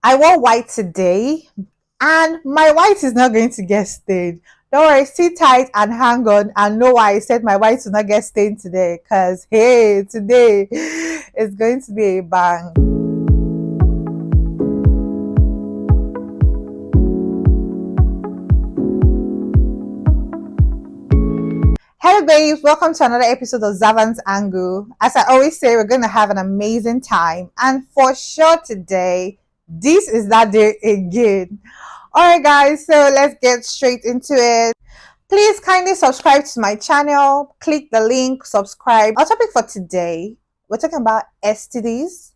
I wore white today, and my white is not going to get stained. Don't worry, sit tight and hang on and know why I said my white will not get stained today. Because, hey, today it's going to be a bang. Hello, babes. Welcome to another episode of Zavan's Angle. As I always say, we're going to have an amazing time. And for sure today, this is that day again. Alright guys, so let's get straight into it. Please kindly subscribe to my channel, click the link, subscribe. Our topic for today, we're talking about STDs.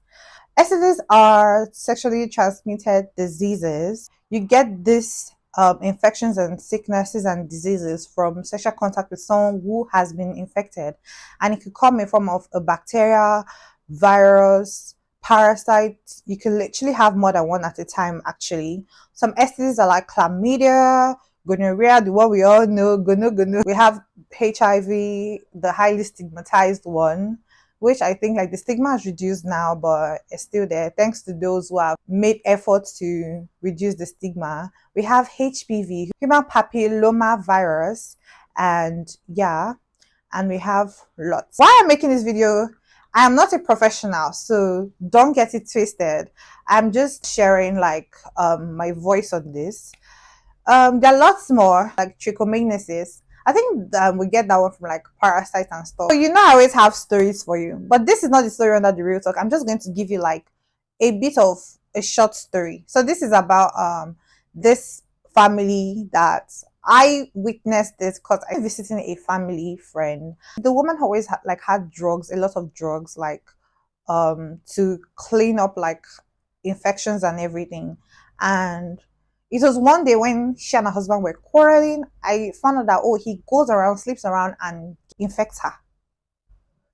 STDs are sexually transmitted diseases. You get this infections and sicknesses and diseases from sexual contact with someone who has been infected, and it could come in form of a bacteria, virus, parasite. You can literally have more than one at a time. Actually, some STDs are like chlamydia, gonorrhea, the one we all know, gono. We have HIV, the highly stigmatized one, which I think like the stigma is reduced now, but it's still there thanks to those who have made efforts to reduce the stigma. We have HPV, human papilloma virus, and yeah, and we have lots. Why I'm making this video, I am not a professional, so don't get it twisted. I'm just sharing like my voice on this. There are lots more like trichomoniasis. I think we get that one from like parasites and stuff. So you know I always have stories for you, but this is not the story under the real talk. I'm just going to give you like a bit of a short story. So this is about this family that I witnessed this because I was visiting a family friend. The woman always had drugs, a lot of drugs, like to clean up like infections and everything. And it was one day when she and her husband were quarreling. I found out that, oh, he goes around, sleeps around, and infects her.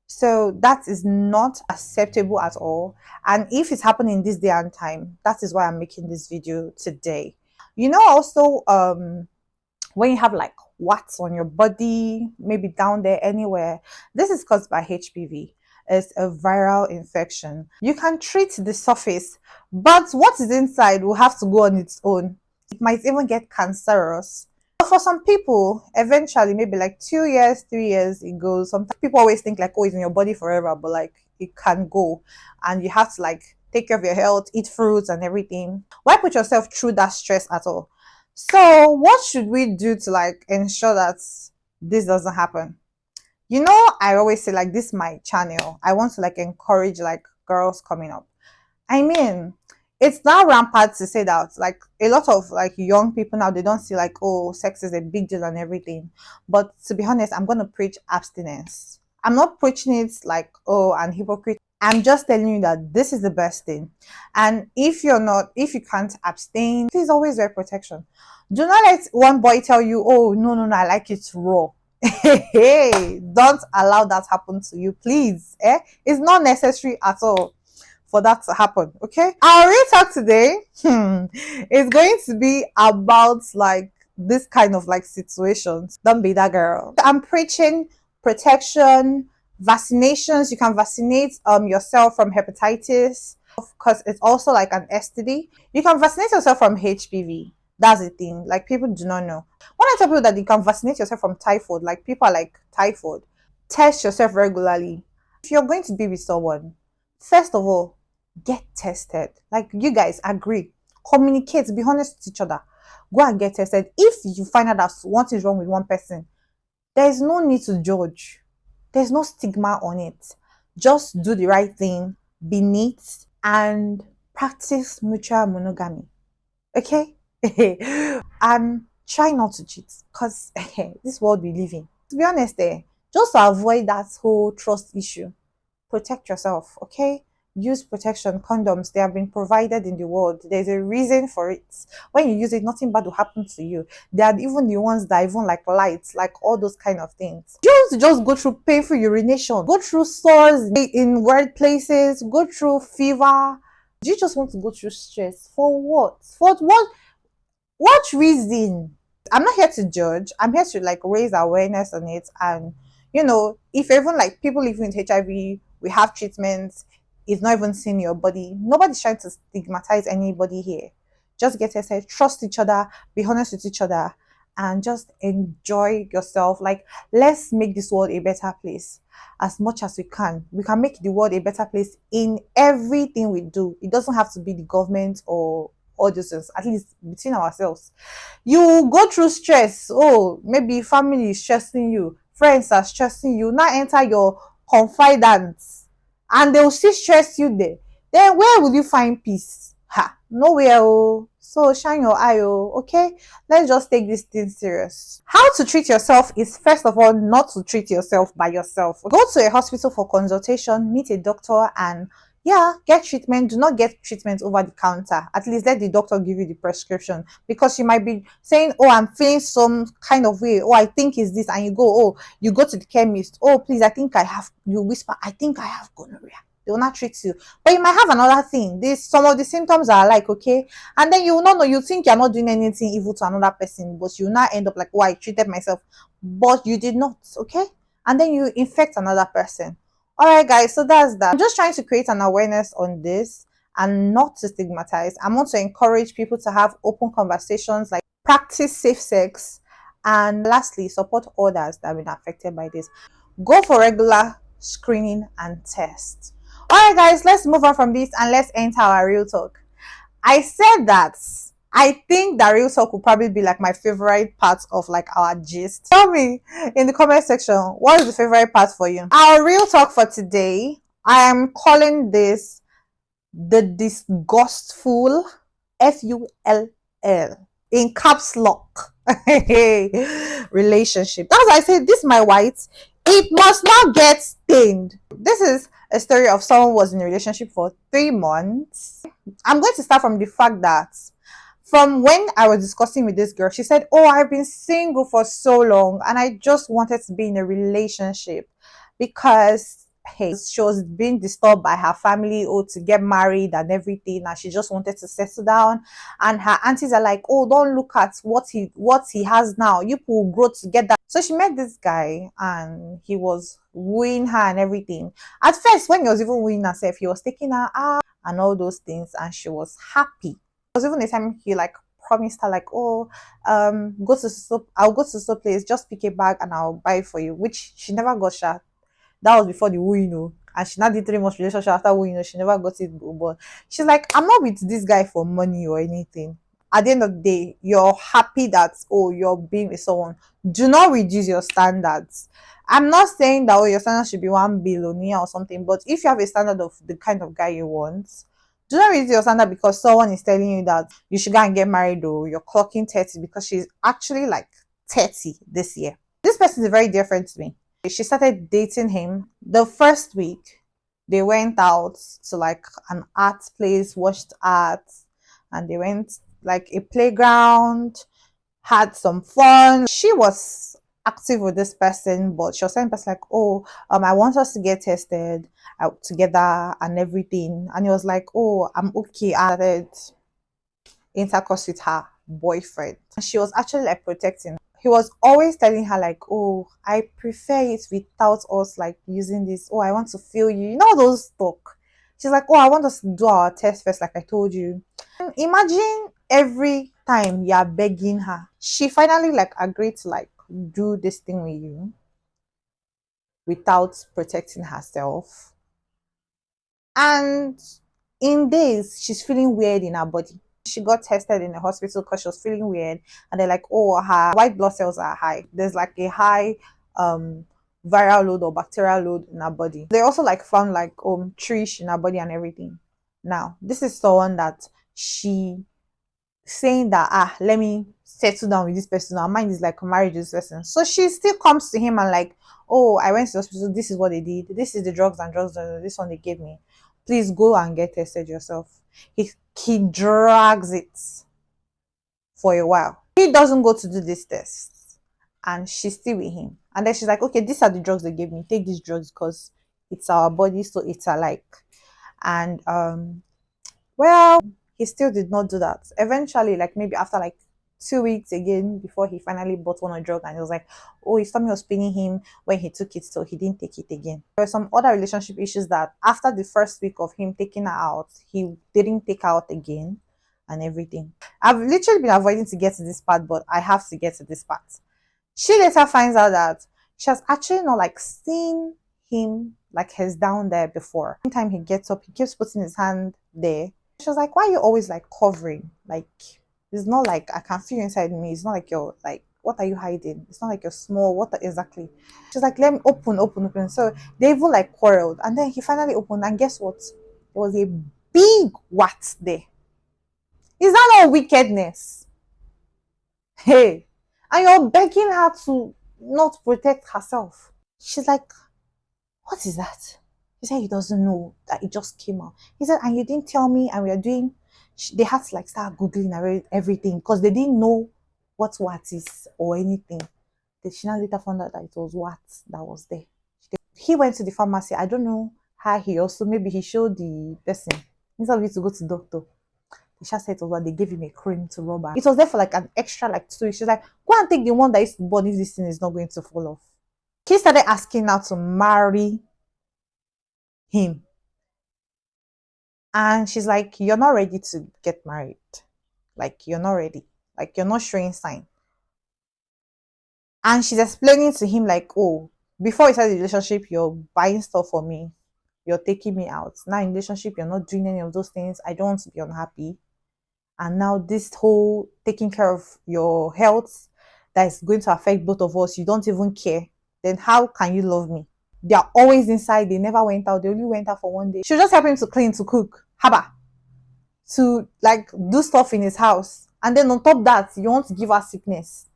So that is not acceptable at all. And if it's happening this day and time, that is why I'm making this video today. You know, also, when you have like warts on your body, maybe down there anywhere, this is caused by HPV. It's a viral infection. You can treat the surface, but what is inside will have to go on its own. It might even get cancerous. But for some people, eventually, maybe like 2 years, 3 years, it goes. Sometimes people always think like, oh, it's in your body forever, but like it can go. And you have to like take care of your health, eat fruits and everything. Why put yourself through that stress at all? So what should we do to like ensure that this doesn't happen? You know, I always say like, this is my channel. I want to like encourage like girls coming up. I mean, it's now rampant to say that like a lot of like young people now, they don't see like, oh, sex is a big deal and everything. But to be honest, I'm going to preach abstinence. I'm not preaching it like, oh, and hypocrite. I'm just telling you that this is the best thing. And if you can't abstain, please always wear protection. Do not let one boy tell you, oh, no, I like it raw. Hey, don't allow that happen to you, please. It's not necessary at all for that to happen. Okay, our real talk today is going to be about like this kind of like situations. Don't be that girl. I'm preaching protection, vaccinations. You can vaccinate yourself from hepatitis because it's also like an STD. You can vaccinate yourself from HPV. That's the thing. Like, people do not know. When I tell people that you can vaccinate yourself from typhoid, like people are like, typhoid, test yourself regularly. If you're going to be with someone, first of all, get tested. Like, you guys agree, communicate, be honest with each other. Go and get tested. If you find out that one thing is wrong with one person, there is no need to judge. There's no stigma on it. Just do the right thing, be neat, and practice mutual monogamy. Okay? And try not to cheat, because this world we live in, to be honest, just to avoid that whole trust issue, protect yourself. Okay, use protection, condoms. They have been provided in the world. There's a reason for it. When you use it, nothing bad will happen to you. They are even the ones that even like lights, like all those kind of things. Just go through painful urination, go through sores in workplaces, go through fever. Do you just want to go through stress for what? For what reason? I'm not here to judge. I'm here to like raise awareness on it. And you know, if even like people living with HIV, we have treatments. is not even seeing your body. Nobody's trying to stigmatize anybody here. Just get tested, trust each other, be honest with each other, and just enjoy yourself. Like, let's make this world a better place as much as we can. We can make the world a better place in everything we do. It doesn't have to be the government or all this, at least between ourselves. You go through stress. Oh, maybe family is stressing you, friends are stressing you. Now enter your confidants and they will still stress you there. Then where will you find peace? Ha, nowhere. Oh, so shine your eye. Oh, okay. Let's just take this thing serious. How to treat yourself is, first of all, not to treat yourself by yourself. Go to a hospital for consultation, meet a doctor, and yeah, get treatment. Do not get treatment over the counter. At least let the doctor give you the prescription, because you might be saying, oh, I'm feeling some kind of way. Oh, I think it's this. And you go, oh, you go to the chemist. Oh, please, I think I have, you whisper, I think I have gonorrhea. They will not treat you. But you might have another thing. Some of the symptoms are like, okay. And then you will not know, you think you're not doing anything evil to another person, but you now end up like, oh, I treated myself. But you did not, okay? And then you infect another person. All right, guys, so that's that. I'm just trying to create an awareness on this and not to stigmatize. I want to encourage people to have open conversations, like practice safe sex, and lastly, support others that have been affected by this. Go for regular screening and test. All right, guys, let's move on from this and let's enter our real talk. I said that I think that real talk will probably be like my favorite part of like our gist. Tell me in the comment section, what is the favorite part for you? Our real talk for today, I am calling this the DisgustFULL, FULL, in caps lock relationship. That's why I say this, my white, it must not get stained. This is a story of someone who was in a relationship for 3 months. I'm going to start from the fact that from when I was discussing with this girl, she said, oh, I've been single for so long and I just wanted to be in a relationship because, hey, she was being disturbed by her family, or to get married and everything, and she just wanted to settle down. And her aunties are like, oh, don't look at what he has now. You will grow together. So she met this guy and he was wooing her and everything. At first, when he was even wooing herself, he was taking her out and all those things, and she was happy. There was even a time he like promised her like, oh, I'll go to so place, just pick a bag and I'll buy it for you, which she never got. Shot. That was before the wooing, and she now did 3 months relationship after wooing, she never got it. But she's like, I'm not with this guy for money or anything. At the end of the day, you're happy that, oh, you're being with someone. Do not reduce your standards. I'm not saying that, oh, your standard should be 1 billionaire or something, but if you have a standard of the kind of guy you want, do not reduce your standard because someone is telling you that you should go and get married, or you're clocking 30, because she's actually like 30 this year. This person is very different to me. She started dating him. The first week, they went out to like an art place, watched art, and they went like a playground, had some fun. She was active with this person, but she was saying like, oh, I want us to get tested out together and everything. And he was like, oh, I'm okay. I started intercourse with her boyfriend. And she was actually like protecting. He was always telling her like, oh, I prefer it without us like using this. Oh, I want to feel you. You know those talk. She's like, oh, I want us to do our test first, like I told you. And imagine every time you're begging her. She finally like agreed to like do this thing with you without protecting herself. And in days, she's feeling weird in her body. She got tested in the hospital because she was feeling weird, and they're like, oh, her white blood cells are high. There's like a high viral load or bacterial load in her body. They also like found like trish in her body and everything. Now, this is someone that she saying that, let me settle down with this person. Her mind is like married to this person. So she still comes to him and like, oh, I went to the hospital, this is what they did, this is the drugs, this one they gave me. Please go and get tested yourself. He drags it for a while. He doesn't go to do this test, and she's still with him. And then she's like, okay, these are the drugs they gave me. Take these drugs because it's our body, so it's alike. And well, he still did not do that. Eventually, like maybe after like 2 weeks again before he finally bought one on drug, and he was like, oh, his stomach was paining him when he took it, so he didn't take it again. There were some other relationship issues that after the first week of him taking her out, he didn't take her out again and everything. I've literally been avoiding to get to this part, but I have to get to this part. She later finds out that she has actually not like seen him like he's down there before. Anytime he gets up, he keeps putting his hand there. She was like, why are you always like covering? Like, it's not like I can feel you inside me. It's not like you're like, what are you hiding? It's not like you're small. What exactly? She's like, let me open. So they even like quarreled. And then he finally opened. And guess what? There was a big what there. Is that not wickedness? Hey. And you're begging her to not protect herself. She's like, what is that? He said he doesn't know, that it just came out. He said, and you didn't tell me, and we are doing, they had to like start Googling everything because they didn't know what is or anything. She now later found out that it was what that was there. He went to the pharmacy. I don't know how he also, maybe he showed the person, instead of it to go to the doctor. The just said it was what they gave him a cream to rub her. It was there for like an extra like 2 weeks. She's like, go and take the one that is born if this thing is not going to fall off. He started asking her to marry him. And she's like, you're not ready to get married. Like, you're not ready. Like, you're not showing sign. And she's explaining to him like, oh, before we started the relationship, you're buying stuff for me. You're taking me out. Now in relationship, you're not doing any of those things. I don't want to be unhappy. And now this whole taking care of your health that is going to affect both of us, you don't even care. Then how can you love me? They are always inside. They never went out. They only went out for one day. She'll just help him to clean, to cook, haba, to like do stuff in his house. And then on top of that, you want to give her sickness.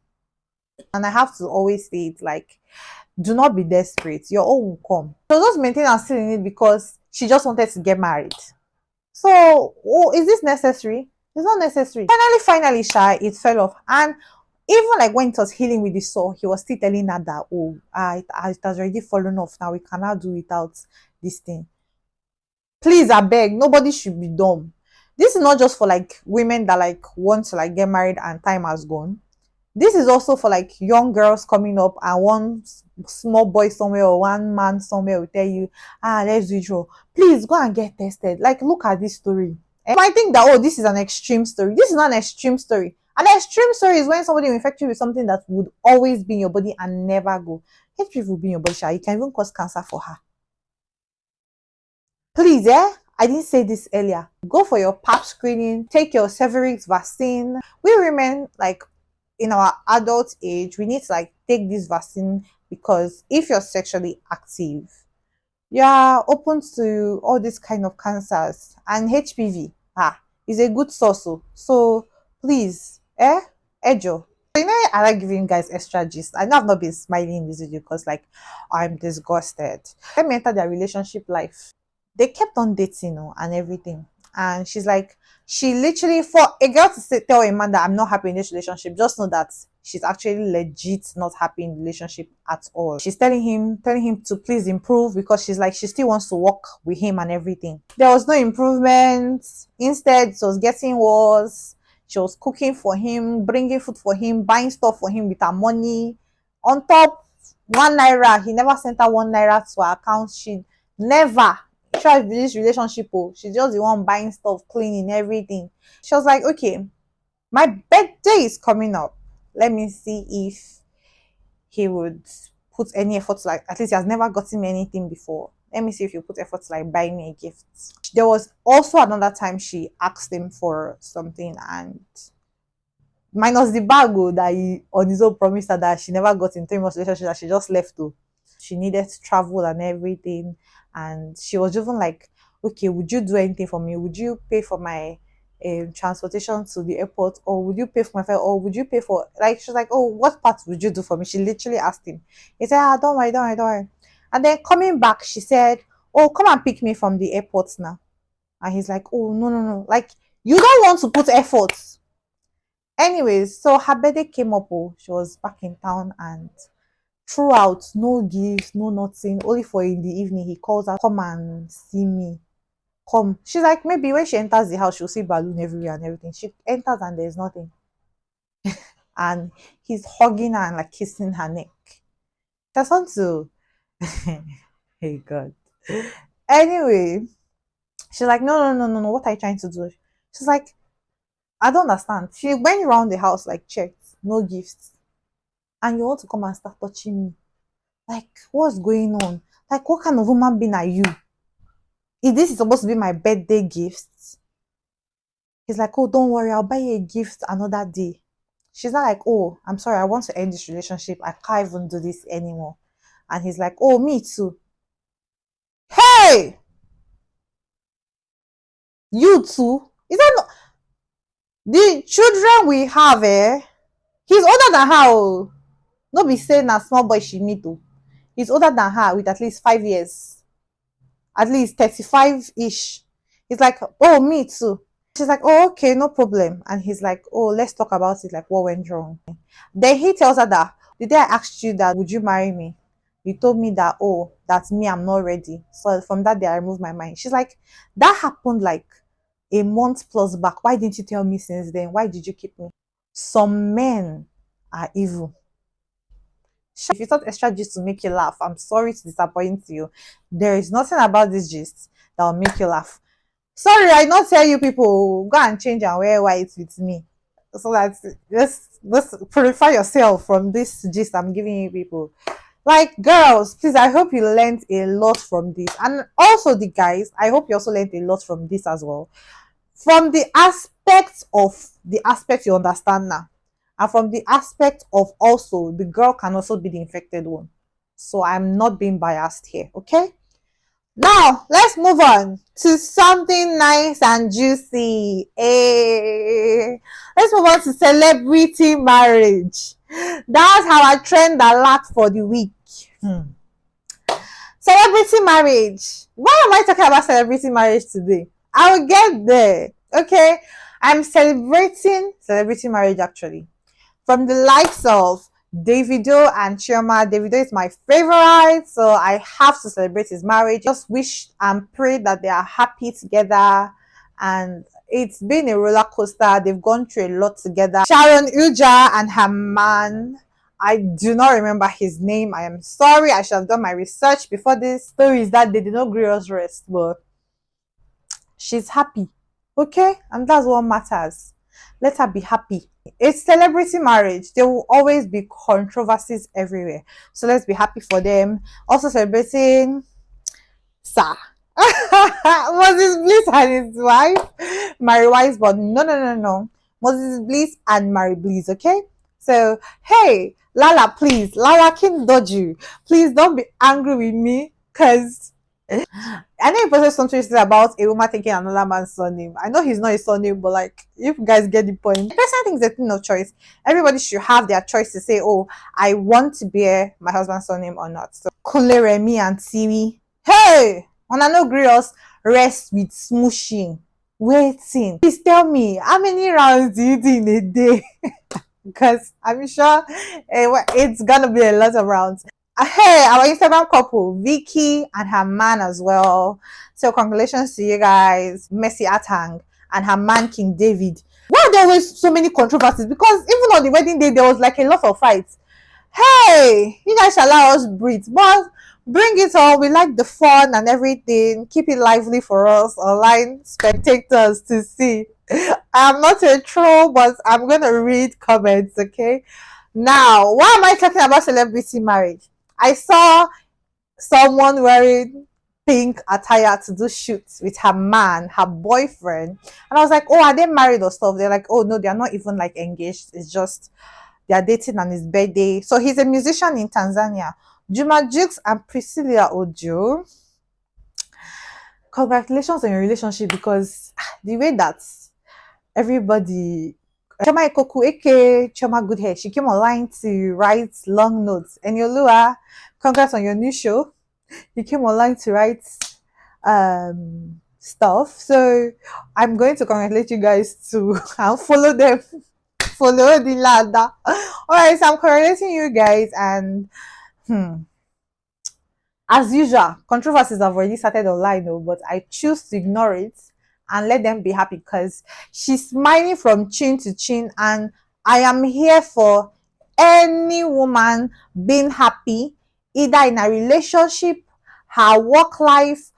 And I have to always say it like, do not be desperate. Your own will come. So just maintain her still in it because she just wanted to get married. So, is this necessary? It's not necessary. Finally, shy, it fell off. And even like when it was healing with the sore, he was still telling her that, oh, it has already fallen off now. We cannot do without this thing. Please, I beg, nobody should be dumb. This is not just for like women that like want to like get married and time has gone. This is also for like young girls coming up and one small boy somewhere or one man somewhere will tell you, let's do it. Please go and get tested. Like, look at this story. And I think that, oh, this is an extreme story. This is not an extreme story. An extreme story is when somebody will infect you with something that would always be in your body and never go. HIV will be in your body, you can even cause cancer for her. Please, I didn't say this earlier. Go for your pap screening, take your Severix vaccine. We women, like in our adult age, we need to like take this vaccine because if you're sexually active, you're open to all these kind of cancers, and HPV is a good source. So please, Ejo. You know, I like giving you guys extra gist. I know I've not been smiling in this video because like I'm disgusted. Let me enter their relationship life. They kept on dating, and everything. And she's like, she literally, for a girl to say, tell a man that I'm not happy in this relationship, just know that she's actually legit not happy in the relationship at all. She's telling him to please improve because she's like, she still wants to work with him and everything. There was no improvement. Instead, it was getting worse. She was cooking for him, bringing food for him, buying stuff for him with her money. On top, 1 naira. He never sent her 1 naira to her account. She never tried this relationship. She's just the one buying stuff, cleaning, everything. She was like, okay, my birthday is coming up. Let me see if he would put any effort to like, at least he has never gotten me anything before. Let me see if you put effort to like buy me a gift. There was also another time she asked him for something, and minus the bag that he on his own promised her that she never got in 3 months relationship, that she just left to. She needed to travel and everything, and she was even like, okay, would you do anything for me? Would you pay for my transportation to the airport, or would you pay for my fare, or would you pay for, like, she's like, oh, what part would you do for me? She literally asked him. He said, don't worry. And then coming back, she said, oh, come and pick me from the airport now. And he's like, oh, no, like, you don't want to put effort. Anyways, so her birthday came up. She was back in town, and throughout, no gifts, no nothing. Only for in the evening, he calls her, come and see me. Come. She's like, maybe when she enters the house, she'll see balloon everywhere and everything. She enters and there's nothing. and he's hugging her and like kissing her neck. That's on to hey God. Anyway, she's like, no, no, no, no, no. What are you trying to do? She's like, I don't understand. She went around the house, like checked, no gifts. And you want to come and start touching me. Like, what's going on? Like, what kind of woman being are you? If this is supposed to be my birthday gift, he's like, oh, don't worry, I'll buy you a gift another day. She's not like, oh, I'm sorry, I want to end this relationship. I can't even do this anymore. And he's like, oh, me too. Hey! You too? Is that not the children we have, eh? He's older than her. Oh. No be saying a small boy she meet too. He's older than her with at least 5 years. At least 35-ish. He's like, oh, me too. She's like, oh, okay, no problem. And he's like, oh, let's talk about it, like what went wrong. Then he tells her that, the day I asked you that, would you marry me? You told me that, oh, that's me, I'm not ready. So from that day, I removed my mind. She's like, that happened like a month plus back. Why didn't you tell me since then? Why did you keep me? Some men are evil. If you thought extra gist to make you laugh, I'm sorry to disappoint you. There is nothing about this gist that will make you laugh. Sorry, I not tell you people, go and change and wear white with me. So that let's purify yourself from this gist I'm giving you people. Like, girls, please, I hope you learned a lot from this. And also the guys, I hope you also learned a lot from this as well. From the aspect you understand now. And from the aspect of also the girl can also be the infected one. So I'm not being biased here, okay? Now, let's move on to something nice and juicy. Let's move on to celebrity marriage. That's our trend alert for the week. Celebrity marriage. Why am I talking about celebrity marriage today? I will get there. Okay? I'm celebrating celebrity marriage actually. From the likes of Davido and Chioma. Davido is my favorite, so I have to celebrate his marriage. Just wish and pray that they are happy together. And it's been a roller coaster. They've gone through a lot together. Sharon Uja and her man. I do not remember his name. I am sorry. I should have done my research before this. Story is that they did not gree us rest, but she's happy. Okay? And that's what matters. Let her be happy. It's celebrity marriage. There will always be controversies everywhere. So let's be happy for them. Also celebrating Sir. Moses Bliss and his wife, Mary Wise, but no. Moses Bliss and Mary Bliss, okay? So, hey, Lala, please, Lala King Doju, please don't be angry with me, because I know you posted something about a woman taking another man's surname. I know he's not his surname, but like, you guys get the point. The person thinks there's no choice. Everybody should have their choice to say, oh, I want to bear my husband's surname or not. So, Kunle Remi and Tiwi, hey, on no grios, rest with smooshing, waiting. Please tell me, how many rounds do you do in a day? Because I'm sure it's gonna be a lot of rounds. Hey, our Instagram couple, Vicky and her man as well. So congratulations to you guys, Mercy Atang and her man, King David. Why are there always so many controversies? Because even on the wedding day, there was like a lot of fights. Hey, you guys shall allow us breathe, but bring it on. We like the fun and everything. Keep it lively for us online spectators to see. I'm not a troll, but I'm gonna read comments, okay? Now, why am I talking about celebrity marriage? I saw someone wearing pink attire to do shoots with her man, her boyfriend, and I was like, oh, are they married or stuff? They're like, oh no, they're not even like engaged. It's just they're dating on his birthday. So he's a musician in Tanzania. Juma and Priscilla Ojo. Congratulations on your relationship, because the way that everybody Choma Ikoku, aka Choma Good Hair, she came online to write long notes. And Yolua, congrats on your new show. You came online to write stuff. So I'm going to congratulate you guys too and follow them. Follow the ladder. Alright, so I'm congratulating you guys, and as usual, controversies have already started online though, but I choose to ignore it and let them be happy, because she's smiling from chin to chin, and I am here for any woman being happy, either in a relationship, her work life,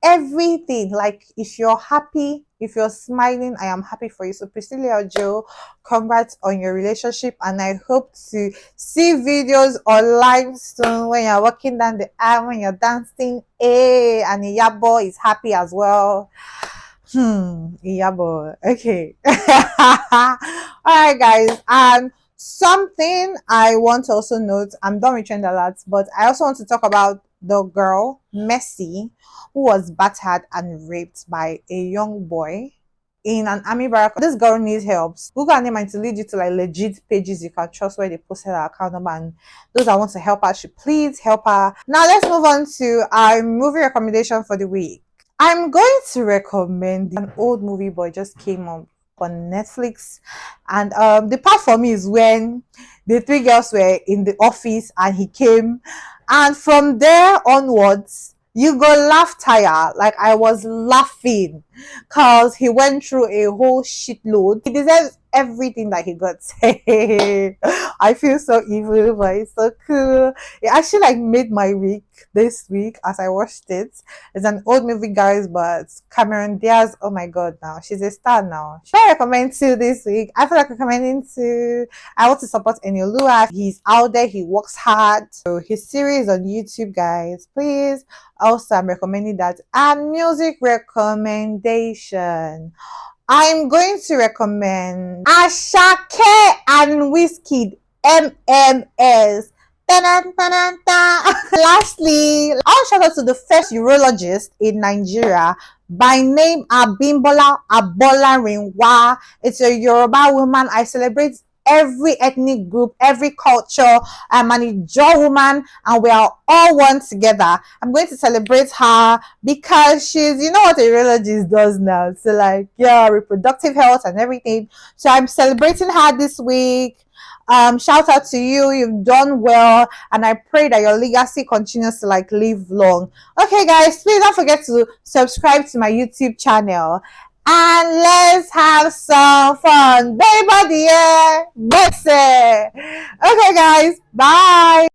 everything. Like, if you're happy, if you're smiling, I am happy for you. So Priscilla or Joe, congrats on your relationship, and I hope to see videos or live soon when you're walking down the aisle, when you're dancing, and Iyabo is happy as well. Iyabo. Okay. All right, guys. Something I want to also note, I'm done with trend alerts, but I also want to talk about the girl, Messi, who was battered and raped by a young boy in an army barrack. This girl needs help. Google her name and to lead you to like legit pages you can trust where they posted her account number, and those that want to help her should please help her. Now let's move on to our movie recommendation for the week. I'm going to recommend an old movie, but it just came up on Netflix. And the part for me is when the three girls were in the office and he came. And from there onwards, you go laugh tire. Like, I was laughing because he went through a whole shitload. He deserves everything that he got. I feel so evil, but it's so cool. It actually like made my week this week as I watched it. It's an old movie, guys, but Cameron Diaz, oh my god, now she's a star now. Should I recommend to this week? I feel like recommending to, I want to support Eniolua. He's out there, he works hard. So his series on YouTube, guys, please. Also, I'm recommending that. And music recommendation, I'm going to recommend Ashake and Whiskey MMS. Lastly, I'll shout out to the first urologist in Nigeria by name Abimbola Abolarinwa. It's a Yoruba woman. I celebrate every ethnic group, every culture. I'm an Ijaw woman, and we are all one together. I'm going to celebrate her because she's, you know what a urologist does now. So like, yeah, reproductive health and everything. So I'm celebrating her this week. Shout out to you, you've done well, and I pray that your legacy continues to like live long. Okay guys, please don't forget to subscribe to my YouTube channel, and let's have some fun. Baby, dear, okay guys, bye.